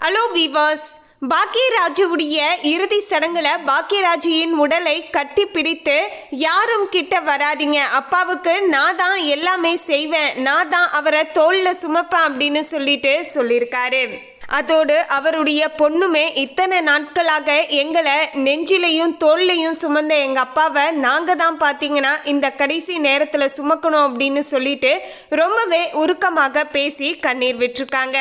Hello viewers, பாக்கியராஜுடைய இறுதி சடங்குல பாக்கியராஜியின் உடலை கட்டி பிடித்து யாரும் கிட்ட வராதிங்க, அப்பாவுக்கு நான் தான் எல்லாமே செய்வேன், நான் தான் அவரை தோல்ல சுமப்பேன் அப்படின்னு சொல்லியிருக்காரு. அதோடு அவருடைய பொண்ணுமே இத்தனை நாட்களாக எங்களை நெஞ்சிலையும் தோல்லையும் சுமந்த எங்கள் அப்பாவை நாங்கள் தான் பார்த்தீங்கன்னா இந்த கடைசி நேரத்தில் சுமக்கணும் அப்படின்னு சொல்லிட்டு ரொம்பவே உருக்கமாக பேசி கண்ணீர் விட்டுருக்காங்க.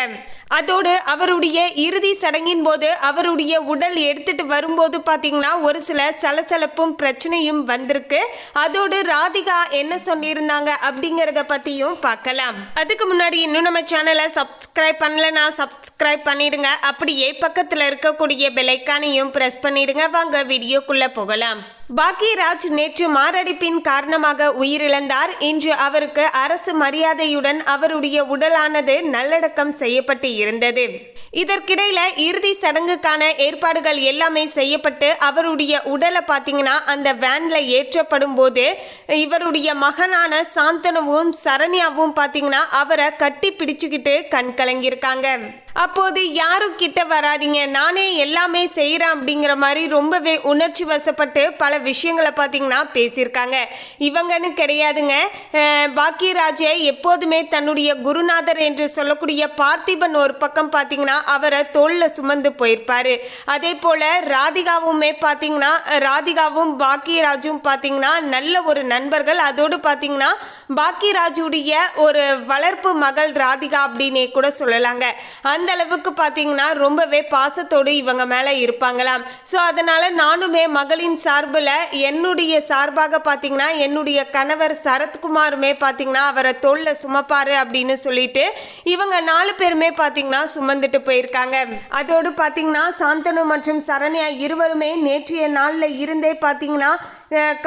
அதோடு அவருடைய இறுதி சடங்கின் போது அவருடைய உடல் எடுத்துட்டு வரும்போது பார்த்தீங்கன்னா ஒரு சில சலசலப்பும் பிரச்சனையும் வந்திருக்கு. அதோடு ராதிகா என்ன சொல்லியிருந்தாங்க அப்படிங்கிறத பற்றியும் பார்க்கலாம். அதுக்கு முன்னாடி இன்னும் நம்ம சேனலை சப்ஸ்கிரைப் பண்ணலன்னா சப்ஸ்கிரைப் பண்ணிடுங்க. அப்படியே பக்கத்தில் இருக்கக்கூடிய பெல் ஐகானையும் ப்ரெஸ் பண்ணிடுங்க. வாங்க வீடியோக்குள்ளே போகலாம். பாக்கியராஜ் நேற்று மாரடைப்பின் காரணமாக உயிரிழந்தார். இன்று அவருக்கு அரசு மரியாதையுடன் அவருடைய உடலானது நல்லடக்கம் செய்யப்பட்டு இருந்தது. இதற்கிடையில இறுதி சடங்குக்கான ஏற்பாடுகள் எல்லாமே செய்யப்பட்டு அவருடைய உடலை பார்த்தீங்கன்னா அந்த வேன்ல ஏற்றப்படும் போது இவருடைய மகனான சாந்தனுவும் சரண்யாவும் பார்த்தீங்கன்னா அவரை கட்டி பிடிச்சுக்கிட்டு கண் கலங்கியிருக்காங்க. அப்போது யாரும் கிட்ட வராதிங்க, நானே எல்லாமே செய்கிறேன் அப்படிங்கிற மாதிரி ரொம்பவே உணர்ச்சி வசப்பட்டு பல விஷயங்களை பார்த்தீங்கன்னா பேசியிருக்காங்க. இவங்கன்னு கிடையாதுங்க, பாக்கியராஜை எப்போதுமே தன்னுடைய குருநாதர் என்று சொல்லக்கூடிய பார்த்திபன் ஒரு பக்கம் பார்த்தீங்கன்னா அவரை தோளில் சுமந்து போயிருப்பார். அதே போல் ராதிகாவுமே பார்த்தீங்கன்னா ராதிகாவும் பாக்கியராஜும் பார்த்தீங்கன்னா நல்ல ஒரு நண்பர்கள். அதோடு பார்த்தீங்கன்னா பாக்கியராஜுடைய ஒரு வளர்ப்பு மகள் ராதிகா அப்படின்னே கூட சொல்லலாங்க. அந்த அளவுக்கு பார்த்தீங்கன்னா ரொம்பவே பாசத்தோடு இவங்க மேலே இருப்பாங்களாம். ஸோ அதனால் நானுமே மகளின் சார்பில் என்னுடைய சார்பாக பார்த்தீங்கன்னா என்னுடைய கணவர் சரத்குமாருமே பார்த்தீங்கன்னா அவரை தோளில் சுமப்பாரு அப்படின்னு சொல்லிட்டு இவங்க 4 பேருமே பார்த்தீங்கன்னா சுமந்துட்டு போயிருக்காங்க. அதோடு பார்த்தீங்கன்னா சாந்தனு மற்றும் சரண்யா இருவருமே நேற்றைய நாளில் இருந்தே பார்த்தீங்கன்னா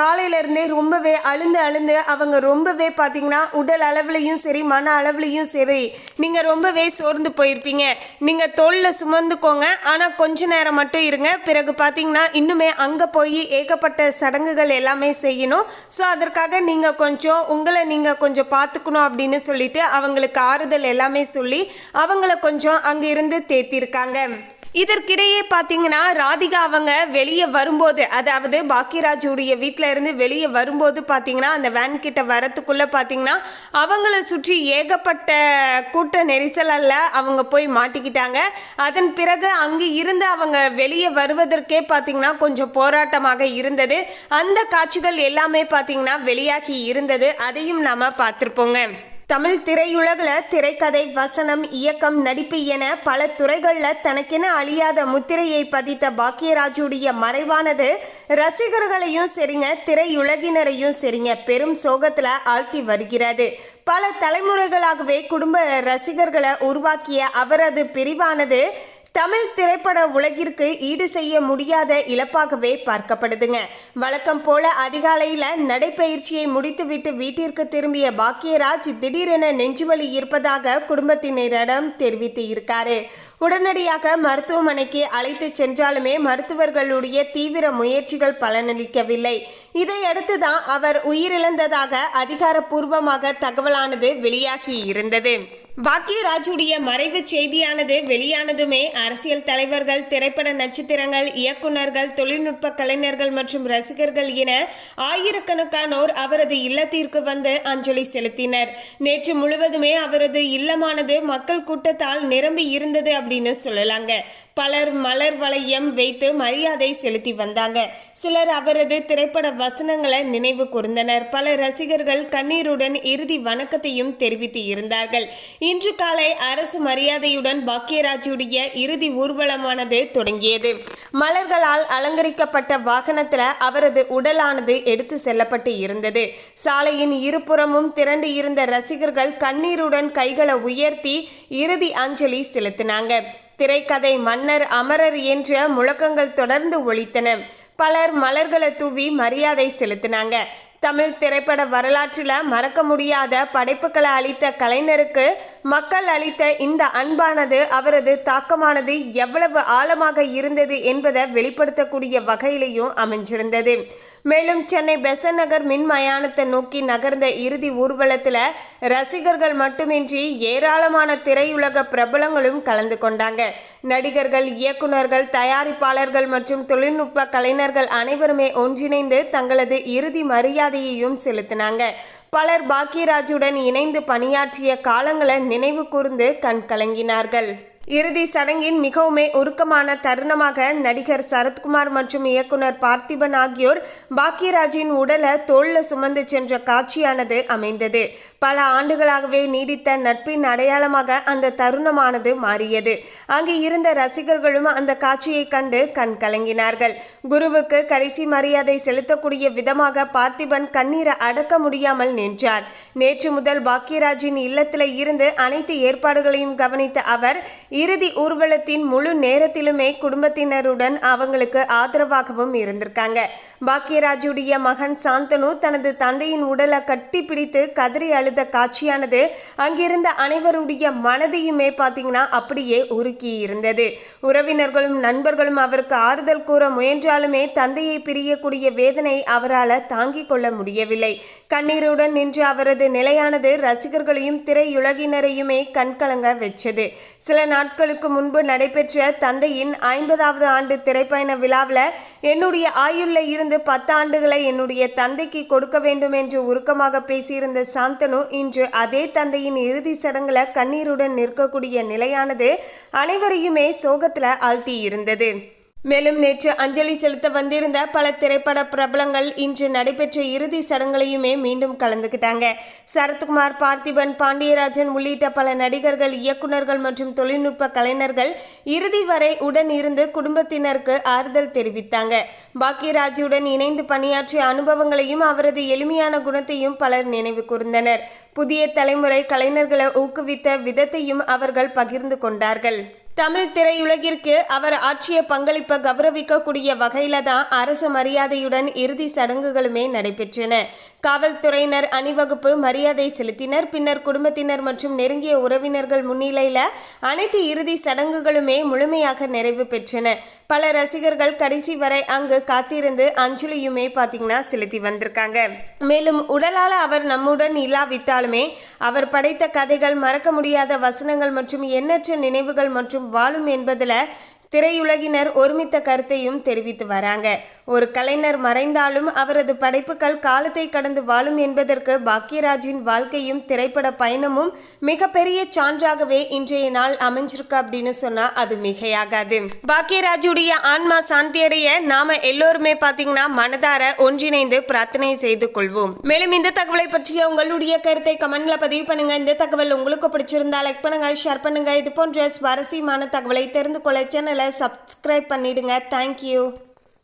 காலையிலேருந்தே ரொம்பவே அழுந்து அவங்க ரொம்பவே பார்த்தீங்கன்னா உடல் அளவுலையும் சரி மன அளவுலையும் சரி நீங்கள் ரொம்பவே சோர்ந்து போயிருப்பீங்க. நீங்கள் தோளில் சுமந்துக்கோங்க, ஆனால் கொஞ்ச நேரம் மட்டும் இருங்க, பிறகு பார்த்தீங்கன்னா இன்னுமே அங்கே போய் ஏகப்பட்ட சடங்குகள் எல்லாமே செய்யணும். ஸோ அதற்காக நீங்கள் கொஞ்சம் உங்களை நீங்கள் கொஞ்சம் பார்த்துக்கணும் அப்படின்னு சொல்லிட்டு அவங்களுக்கு ஆறுதல் எல்லாமே சொல்லி அவங்கள கொஞ்சம் அங்கிருந்து தேத்திருக்காங்க. இதற்கிடையே பார்த்தீங்கன்னா ராதிகா அவங்க வெளியே வரும்போது, அதாவது பாக்கியராஜுடைய வீட்டில் இருந்து வெளியே வரும்போது பார்த்தீங்கன்னா அந்த வேன் கிட்ட வரத்துக்குள்ளே பார்த்தீங்கன்னா அவங்கள சுற்றி ஏகப்பட்ட கூட்ட நெரிசலில் அவங்க போய் மாட்டிக்கிட்டாங்க. அதன் பிறகு அங்கே இருந்து அவங்க வெளியே வருவதற்கே பார்த்தீங்கன்னா கொஞ்சம் போராட்டமாக இருந்தது. அந்த காட்சிகள் எல்லாமே பார்த்தீங்கன்னா வெளியாகி இருந்தது. அதையும் நாம் பார்த்துருப்போங்க. தமிழ் திரையுலகில் திரைக்கதை, வசனம், இயக்கம், நடிப்பு என பல துறைகளில் தனக்கென அழியாத முத்திரையை பதித்த பாக்கியராஜுடைய மறைவானது ரசிகர்களையும் சரிங்க திரையுலகினரையும் சரிங்க பெரும் சோகத்தில் ஆழ்த்தி வருகிறது. பல தலைமுறைகளாகவே குடும்ப ரசிகர்களை உருவாக்கிய அவரது பிரிவானது தமிழ் திரைப்பட உலகிற்கு ஈடு செய்ய முடியாத இழப்பாகவே பார்க்கப்படுதுங்க. வழக்கம் போல அதிகாலையில் நடைப்பயிற்சியை முடித்துவிட்டு வீட்டிற்கு திரும்பிய பாக்கியராஜ் திடீரென நெஞ்சுவலி இருப்பதாக குடும்பத்தினரிடம் தெரிவித்து இருக்காரு. உடனடியாக மருத்துவமனைக்கு அழைத்து சென்றாலுமே மருத்துவர்களுடைய தீவிர முயற்சிகள் பலனளிக்கவில்லை. இதையடுத்து தான் அவர் உயிரிழந்ததாக அதிகாரப்பூர்வமாக தகவலானது வெளியாகி இருந்தது. பாக்கியராஜுடைய மறைவு செய்தியானது வெளியானதுமே அரசியல் தலைவர்கள், திரைப்பட நட்சத்திரங்கள், இயக்குநர்கள், தொழில்நுட்ப கலைஞர்கள் மற்றும் ரசிகர்கள் என ஆயிரக்கணக்கானோர் அவரது இல்லத்திற்கு வந்து அஞ்சலி செலுத்தினர். நேற்று முழுவதுமே அவரது இல்லமானது மக்கள் கூட்டத்தால் நிரம்பி இருந்தது அப்படின்னு சொல்லலாங்க. பலர் மலர் வளையம் வைத்து மரியாதை செலுத்தி வந்தாங்க. சிலர் அவரது திரைப்பட வசனங்களை நினைவு கூர்ந்தனர். பல ரசிகர்கள் கண்ணீருடன் இறுதி வணக்கத்தையும் தெரிவித்து இருந்தார்கள். இன்று காலை அரசு மரியாதையுடன் பாக்கியராஜுடைய இறுதி ஊர்வலமானது தொடங்கியது. மலர்களால் அலங்கரிக்கப்பட்ட வாகனத்தில் அவரது உடலானது எடுத்து செல்லப்பட்டு இருந்தது. சாலையின் இருபுறமும் திரண்டு இருந்த ரசிகர்கள் கண்ணீருடன் கைகளை உயர்த்தி இறுதி அஞ்சலி செலுத்தினாங்க. திரைக்கதை மன்னர் அமரர் என்ற முழக்கங்கள் தொடர்ந்து ஒலித்தன. பலர் மலர்களை தூவி மரியாதை செலுத்தினாங்க. தமிழ் திரைப்பட வரலாற்றில் மறக்க முடியாத படைப்புகளை அளித்த கலைஞருக்கு மக்கள் அளித்த இந்த அன்பானது அவரது தாக்கமானது எவ்வளவு ஆழமாக இருந்தது என்பதை வெளிப்படுத்தக்கூடிய வகையிலையும் அமைஞ்சிருந்தது. மேலும் சென்னை பெசன்ட் நகர் மின் மயானத்தை நோக்கி நகர்ந்த இறுதி ஊர்வலத்தில் ரசிகர்கள் மட்டுமின்றி ஏராளமான திரையுலக பிரபலங்களும் கலந்து கொண்டாங்க. நடிகர்கள், இயக்குநர்கள், தயாரிப்பாளர்கள் மற்றும் தொழில்நுட்ப கலைஞர்கள் அனைவருமே ஒன்றிணைந்து தங்களது இறுதி மரியாதையையும் செலுத்தினாங்க. பலர் பாக்யராஜுடன் இணைந்து பணியாற்றிய காலங்களை நினைவு கூர்ந்து கண் கலங்கினார்கள். இறுதி சடங்கின் மிகவுமே உருக்கமான தருணமாக நடிகர் சரத்குமார் மற்றும் இயக்குனர் பார்த்திபன் ஆகியோர் பாக்யராஜின் உடலை தோள்ல சுமந்து சென்ற காட்சியானது அமைந்தது. பல ஆண்டுகளாகவே நீடித்த நட்பின் அடையாளமாக அந்த தருணமானது மாறியது. அங்கு இருந்த ரசிகர்களும் அந்த காட்சியை கண்டு கண் கலங்கினார்கள். குருவுக்கு கடைசி மரியாதை செலுத்தக்கூடிய விதமாக பார்த்திபன் கண்ணீரை அடக்க முடியாமல் நின்றார். நேற்று முதல் பாக்யராஜின் இல்லத்தில் இருந்து அனைத்து ஏற்பாடுகளையும் கவனித்த அவர் இறுதி ஊர்வலத்தின் முழு நேரத்திலுமே குடும்பத்தினருடன் அவங்களுக்கு ஆதரவாகவும் இருந்திருக்காங்க. பாக்யராஜுடைய மகன் சாந்தனு தனது தந்தையின் உடலை கட்டி பிடித்து கதறி அழுத காட்சியானது அங்கிருந்த அனைவருடைய மனதையுமே பார்த்தீங்கன்னா அப்படியே உருக்கி இருந்தது. உறவினர்களும் நண்பர்களும் அவருக்கு ஆறுதல் கூற முயன்றாலுமே தந்தையை பிரியக்கூடிய வேதனை அவரால் தாங்கிக் கொள்ள முடியவில்லை. கண்ணீருடன் நின்று அவரது நிலையானது ரசிகர்களையும் திரையுலகினரையுமே கண்கலங்க வச்சது. சில நாட்களுக்கு முன்பு நடைபெற்ற தந்தையின் 50வது ஆண்டு திரைப்பயண விழாவில் என்னுடைய ஆயுள்ல இருந்து 10 ஆண்டுகளை என்னுடைய தந்தைக்கு கொடுக்க வேண்டும் என்று உருக்கமாக பேசியிருந்த சாந்தனு இன்று அதே தந்தையின் இறுதி சடங்குல கண்ணீருடன் நிற்கக்கூடிய நிலையானது அனைவரையுமே சோகத்துல ஆழ்த்தி இருந்தது. மேலும் நேற்று அஞ்சலி செலுத்த வந்திருந்த பல திரைப்பட பிரபலங்கள் இன்று நடைபெற்ற இறுதி சடங்குகளையுமே மீண்டும் கலந்துக்கிட்டாங்க. சரத்குமார், பார்த்திபன், பாண்டியராஜன் உள்ளிட்ட பல நடிகர்கள், இயக்குநர்கள் மற்றும் தொழில்நுட்ப கலைஞர்கள் இறுதி வரை உடன் இருந்து குடும்பத்தினருக்கு ஆறுதல் தெரிவித்தாங்க. பாக்யராஜுடன் இணைந்து பணியாற்றிய அனுபவங்களையும் அவரது எளிமையான குணத்தையும் பலர் நினைவு கூர்ந்தனர். புதிய தலைமுறை கலைஞர்களை ஊக்குவித்த விதத்தையும் அவர்கள் பகிர்ந்து கொண்டார்கள். தமிழ் திரையுலகிற்கு அவர் ஆற்றிய பங்களிப்பை கௌரவிக்கக்கூடிய வகையில தான் அரசு மரியாதையுடன் இறுதி சடங்குகளுமே நடைபெற்றன. காவல்துறையினர் அணிவகுப்பு மரியாதை செலுத்தினர். பின்னர் குடும்பத்தினர் மற்றும் நெருங்கிய உறவினர்கள் முன்னிலையில அனைத்து இறுதி சடங்குகளுமே முழுமையாக நிறைவு பெற்றன. பல ரசிகர்கள் கடைசி வரை அங்கு காத்திருந்து அஞ்சலியுமே பார்த்தீங்கன்னா செலுத்தி வந்திருக்காங்க. மேலும் உடலால் அவர் நம்முடன் இல்லாவிட்டாலுமே அவர் படைத்த கதைகள், மறக்க முடியாத வசனங்கள் மற்றும் எண்ணற்ற நினைவுகள் மற்றும் வாழும் என்பதில் திரையுலகினர் ஒருமித்த கருத்தையும் தெரிவித்து வராங்க. ஒரு கலைஞர் மறைந்தாலும் அவரது படைப்புகள் காலத்தை கடந்து வாழும் என்பதற்கு பாக்யராஜின் வாழ்க்கையும் திரைப்பட பயணமும் மிகப்பெரிய சான்றாகவே இன்றைய நாள் அமைஞ்சிருக்கு அப்படின்னு சொன்னா அது மிகையாகாது. பாக்யராஜுடைய ஆன்மா சாந்தியடைய நாம எல்லோருமே பார்த்தீங்கன்னா மனதார ஒன்றிணைந்து பிரார்த்தனை செய்து கொள்வோம். மேலும் இந்த தகவலை பற்றிய உங்களுடைய கருத்தை கமெண்ட்ல பதிவு பண்ணுங்க. இந்த தகவல் உங்களுக்கு பிடிச்சிருந்தா லைக் பண்ணுங்க, ஷேர் பண்ணுங்க. இது போன்ற சுவாரஸ்யமான தகவலை தெரிந்து கொள்ள சேனலை சப்ஸ்கிரைப் பண்ணிடுங்க. தேங்க்யூ.